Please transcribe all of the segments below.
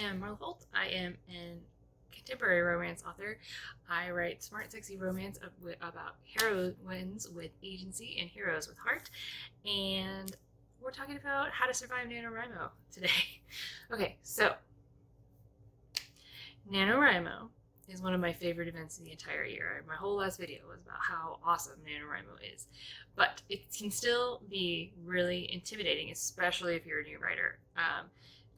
am Marla Holt. I am an contemporary romance author. I write smart, sexy romance about heroines with agency and heroes with heart. And we're talking about how to survive NaNoWriMo today. Okay, so NaNoWriMo is one of my favorite events in the entire year. My whole last video was about how awesome NaNoWriMo is. But it can still be really intimidating, especially if you're a new writer,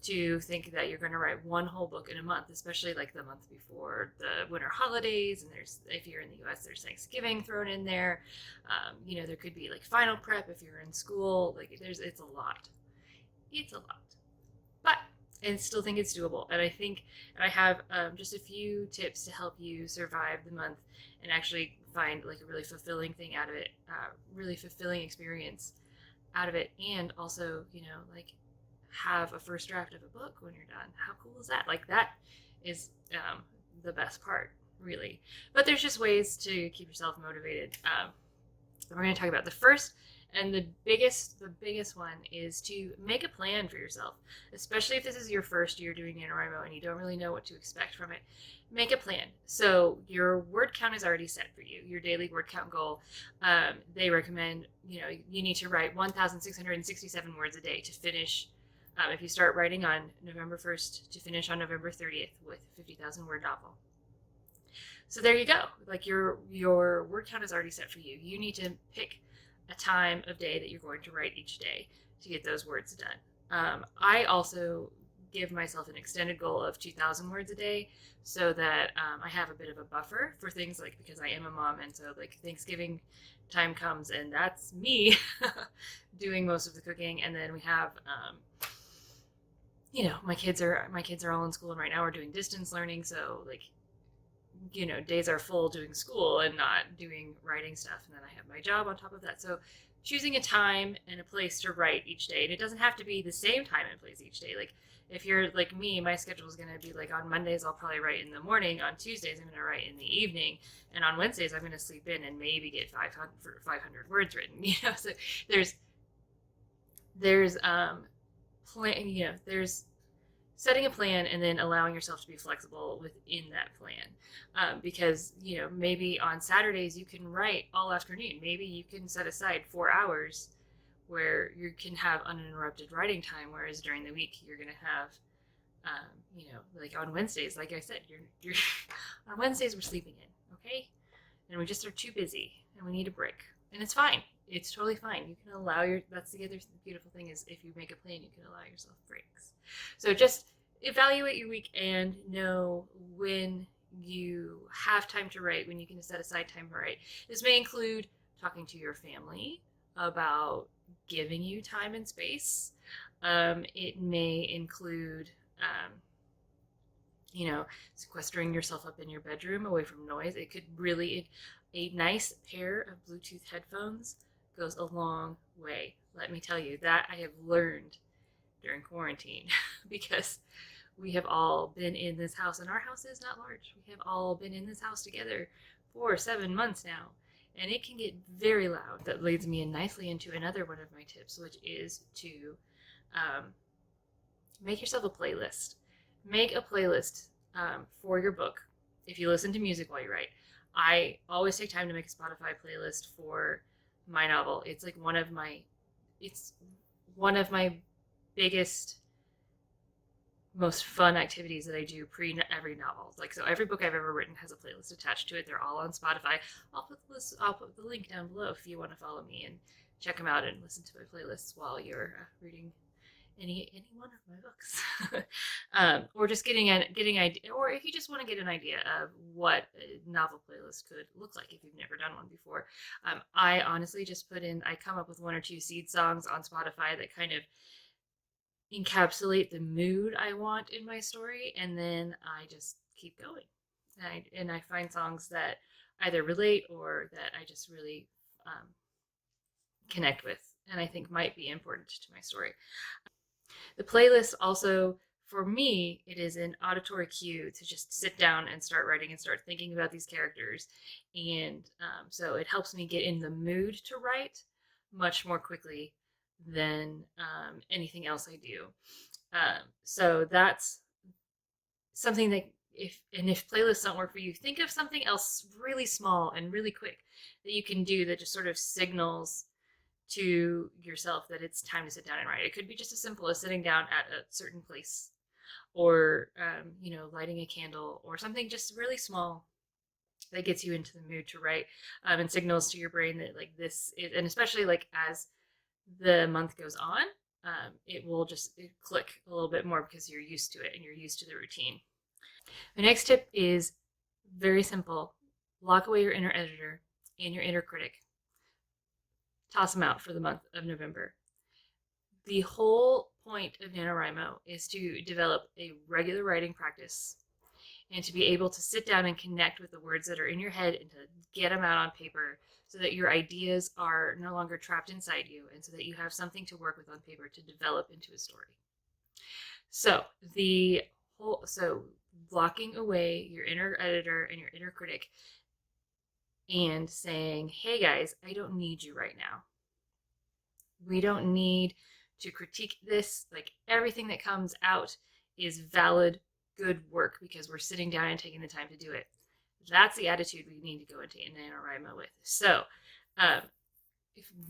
to think that you're going to write one whole book in a month, especially like the month before the winter holidays. And there's, if you're in the US, there's Thanksgiving thrown in there. There could be like final prep if you're in school. It's a lot. It's a lot. But I still think it's doable. And I have just a few tips to help you survive the month and actually find like a really fulfilling thing out of it, really fulfilling experience out of it. And also, have a first draft of a book when you're done. How cool is that? Like that is the best part, really. But there's just ways to keep yourself motivated. We're going to talk about the first and the biggest one is to make a plan for yourself, especially if this is your first year doing NaNoWriMo and you don't really know what to expect from it. Make a plan. So your word count is already set for you. Your daily word count goal, they recommend, you need to write 1,667 words a day to finish. If you start writing on November 1st to finish on November 30th with a 50,000 word novel. So there you go. Like your word count is already set for you. You need to pick a time of day that you're going to write each day to get those words done. I also give myself an extended goal of 2,000 words a day so that I have a bit of a buffer for things like, because I am a mom, and so like Thanksgiving time comes and that's me doing most of the cooking, and then we have my kids are all in school, and right now we're doing distance learning, so like days are full doing school and not doing writing stuff. And then I have my job on top of that. So choosing a time and a place to write each day. And it doesn't have to be the same time and place each day. Like if you're like me, my schedule is going to be like on Mondays, I'll probably write in the morning. On Tuesdays, I'm going to write in the evening. And on Wednesdays, I'm going to sleep in and maybe get 500 words written. So there's there's setting a plan and then allowing yourself to be flexible within that plan. Because, maybe on Saturdays you can write all afternoon. Maybe you can set aside 4 hours where you can have uninterrupted writing time, whereas during the week you're going to have, like on Wednesdays, like I said, you're on Wednesdays we're sleeping in, okay? And we just are too busy and we need a break. And it's fine. It's totally fine. You can that's the other beautiful thing is if you make a plan, you can allow yourself breaks. So just evaluate your week and know when you have time to write, when you can set aside time to write. This may include talking to your family about giving you time and space. It may include, sequestering yourself up in your bedroom away from noise. It could really, a nice pair of Bluetooth headphones goes a long way. Let me tell you, that I have learned during quarantine because we have all been in this house, and our house is not large. We have all been in this house together for 7 months now, and it can get very loud. That leads me in nicely into another one of my tips, which is to make yourself a playlist. Make a playlist for your book. If you listen to music while you write, I always take time to make a Spotify playlist for my novel. It's one of my biggest, most fun activities that I do pre every novel. So every book I've ever written has a playlist attached to it. They're all on Spotify. I'll put the link down below if you want to follow me and check them out and listen to my playlists while you're reading any one of my books. Or just getting idea, or if you just want to get an idea of what a novel playlist could look like if you've never done one before. I honestly just I come up with 1 or 2 seed songs on Spotify that kind of encapsulate the mood I want in my story, and then I just keep going. And I find songs that either relate or that I just really connect with and I think might be important to my story. The playlist also, for me, it is an auditory cue to just sit down and start writing and start thinking about these characters. And so it helps me get in the mood to write much more quickly than anything else I do. So that's something that if playlists don't work for you, think of something else really small and really quick that you can do that just sort of signals to yourself that it's time to sit down and write. It could be just as simple as sitting down at a certain place, or lighting a candle, or something just really small that gets you into the mood to write, and signals to your brain that like this is, and especially like as the month goes on, it will just click a little bit more because you're used to it and you're used to the routine. My next tip is very simple: lock away your inner editor and your inner critic. Toss them out for the month of November. The whole point of NaNoWriMo is to develop a regular writing practice and to be able to sit down and connect with the words that are in your head and to get them out on paper so that your ideas are no longer trapped inside you and so that you have something to work with on paper to develop into a story. So blocking away your inner editor and your inner critic and saying, hey guys, I don't need you right now. We don't need to critique this. Like, everything that comes out is valid, good work because we're sitting down and taking the time to do it. That's the attitude we need to go into NaNoWriMo with. So,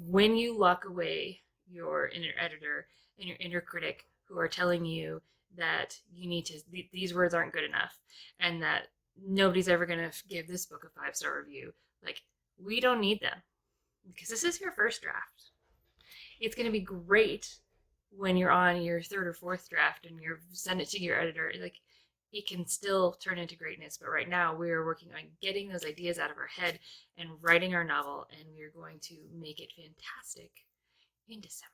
when you lock away your inner editor and your inner critic who are telling you that you need to, these words aren't good enough, and that nobody's ever going to give this book a 5-star review, like, we don't need them because this is your first draft. It's going to be great when you're on your 3rd or 4th draft and you send it to your editor. Like, it can still turn into greatness, but right now we are working on getting those ideas out of our head and writing our novel, and we are going to make it fantastic in December.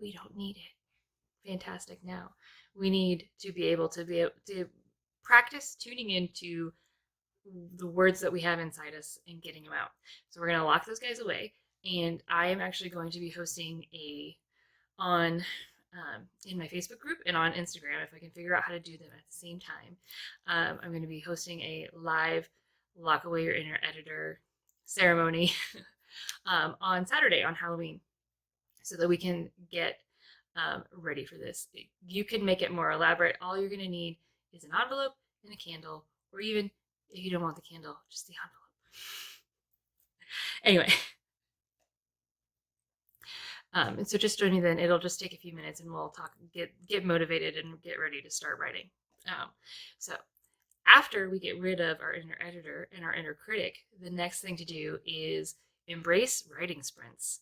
We don't need it fantastic now. We need to be able to practice tuning into the words that we have inside us and getting them out. So we're going to lock those guys away, and I am actually going to be hosting on in my Facebook group and on Instagram, if I can figure out how to do them at the same time. I'm going to be hosting a live lock away your inner editor ceremony on Saturday, on Halloween, so that we can get ready for this. You can make it more elaborate. All you're going to need is an envelope and a candle, or even if you don't want the candle, just the envelope. Anyway, and so just join me then. It'll just take a few minutes and we'll talk, get motivated and get ready to start writing. So after we get rid of our inner editor and our inner critic, the next thing to do is embrace writing sprints.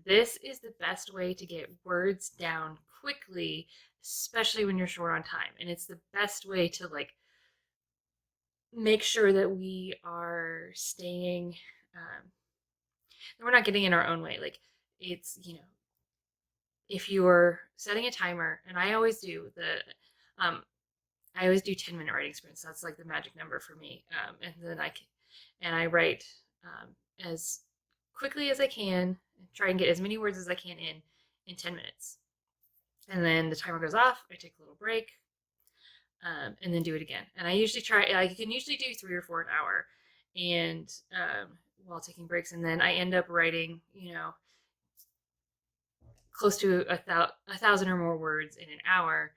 This is the best way to get words down quickly, especially when you're short on time. And it's the best way to like make sure that we are staying, that we're not getting in our own way. Like, it's, if you're setting a timer, and I always do I always do 10-minute writing sprints. That's like the magic number for me. And then I write as quickly as I can, try and get as many words as I can in 10 minutes. And then the timer goes off, I take a little break, and then do it again. And I usually I can usually do 3 or 4 an hour, and while taking breaks. And then I end up writing, close to 1,000 or more words in an hour,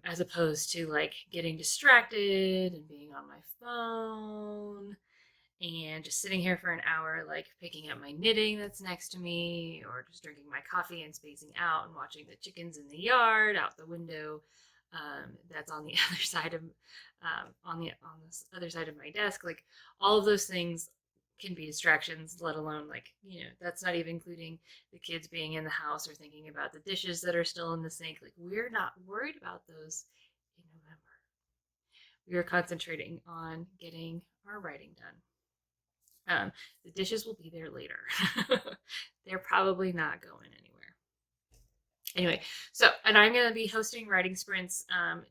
as opposed to like getting distracted and being on my phone and just sitting here for an hour, like picking up my knitting that's next to me, or just drinking my coffee and spacing out and watching the chickens in the yard out the window. That's on the other side of on this other side of my desk. Like, all of those things can be distractions, let alone like, that's not even including the kids being in the house or thinking about the dishes that are still in the sink. Like, we're not worried about those in November. We are concentrating on getting our writing done. The dishes will be there later. They're probably not going anywhere. Anyway, and I'm going to be hosting writing sprints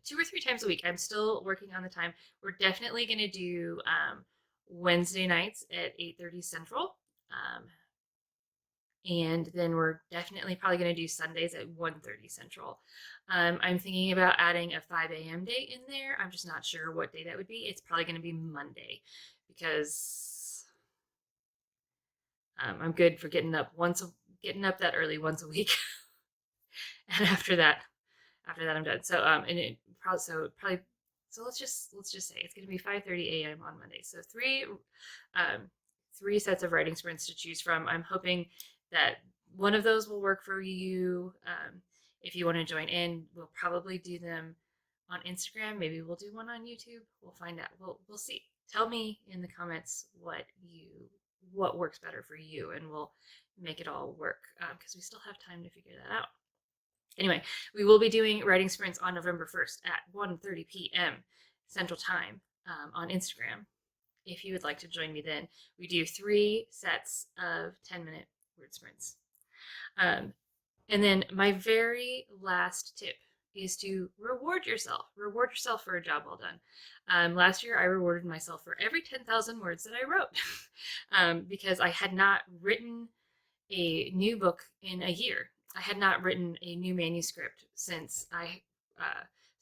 2 or 3 times a week. I'm still working on the time. We're definitely going to do Wednesday nights at 8:30 Central. And then we're definitely probably going to do Sundays at 1:30 Central. I'm thinking about adding a 5 a.m. day in there. I'm just not sure what day that would be. It's probably going to be Monday, because I'm good for getting up that early once a week. And after that, After that, I'm done. So and it probably so let's just say it's going to be 5:30 a.m. on Monday. So um, three sets of writing sprints to choose from. I'm hoping that one of those will work for you. If you want to join in, we'll probably do them on Instagram. Maybe we'll do one on YouTube. We'll find out. We'll see. Tell me in the comments what works better for you, and we'll make it all work because we still have time to figure that out. Anyway, we will be doing writing sprints on November 1st at 1:30 p.m. Central Time on Instagram. If you would like to join me then, we do 3 sets of 10-minute word sprints. And then my very last tip is to reward yourself. Reward yourself for a job well done. Last year, I rewarded myself for every 10,000 words that I wrote because I had not written a new book in a year. I had not written a new manuscript since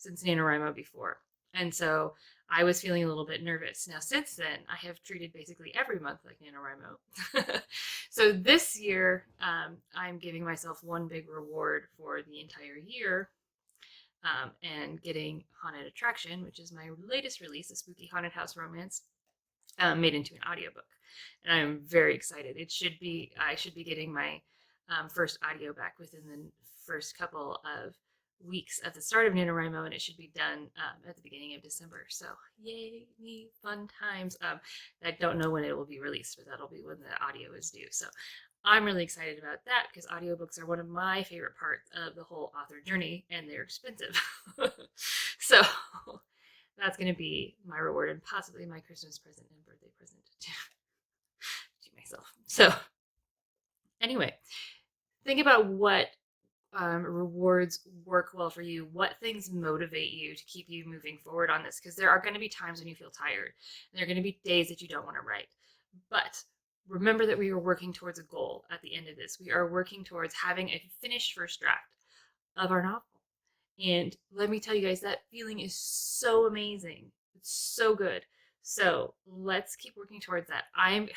NaNoWriMo before. And so I was feeling a little bit nervous. Now, since then, I have treated basically every month like NaNoWriMo. So this year, I'm giving myself one big reward for the entire year and getting Haunted Attraction, which is my latest release, a spooky haunted house romance, made into an audiobook. And I'm very excited. I should be getting my first audio back within the first couple of weeks at the start of NaNoWriMo, and it should be done at the beginning of December. So yay me, fun times. I don't know when it will be released, but that'll be when the audio is due. So I'm really excited about that because audiobooks are one of my favorite parts of the whole author journey, and they're expensive. So that's going to be my reward and possibly my Christmas present and birthday present to myself. So anyway, think about what rewards work well for you, what things motivate you to keep you moving forward on this, because there are going to be times when you feel tired, and there are going to be days that you don't want to write. But remember that we are working towards a goal at the end of this. We are working towards having a finished first draft of our novel. And let me tell you guys, that feeling is so amazing. It's so good. So let's keep working towards that. I'm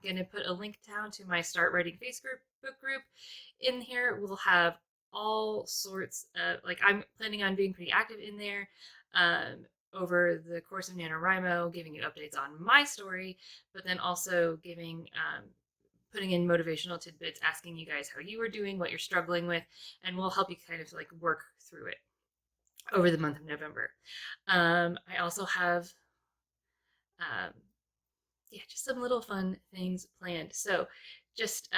going to put a link down to my Start Writing Facebook group. In here, we'll have all sorts of, I'm planning on being pretty active in there over the course of NaNoWriMo, giving you updates on my story, but then also putting in motivational tidbits, asking you guys how you are doing, what you're struggling with, and we'll help you kind of work through it over the month of November. I also have just some little fun things planned. So just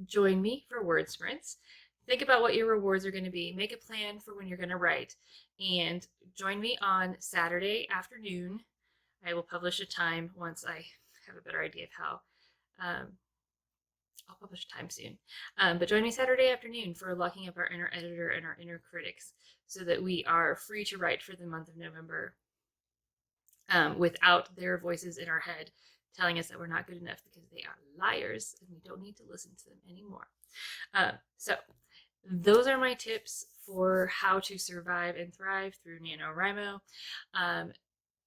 join me for word sprints. Think about what your rewards are going to be. Make a plan for when you're going to write, and join me on Saturday afternoon. I will publish a time once I have a better idea of how. I'll publish a time soon. But join me Saturday afternoon for locking up our inner editor and our inner critics so that we are free to write for the month of November without their voices in our head telling us that we're not good enough, because they are liars and we don't need to listen to them anymore. So those are my tips for how to survive and thrive through NaNoWriMo.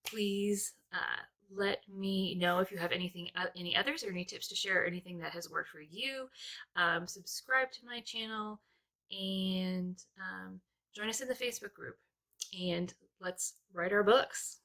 Please let me know if you have any others or any tips to share, or anything that has worked for you. Subscribe to my channel and join us in the Facebook group, and let's write our books.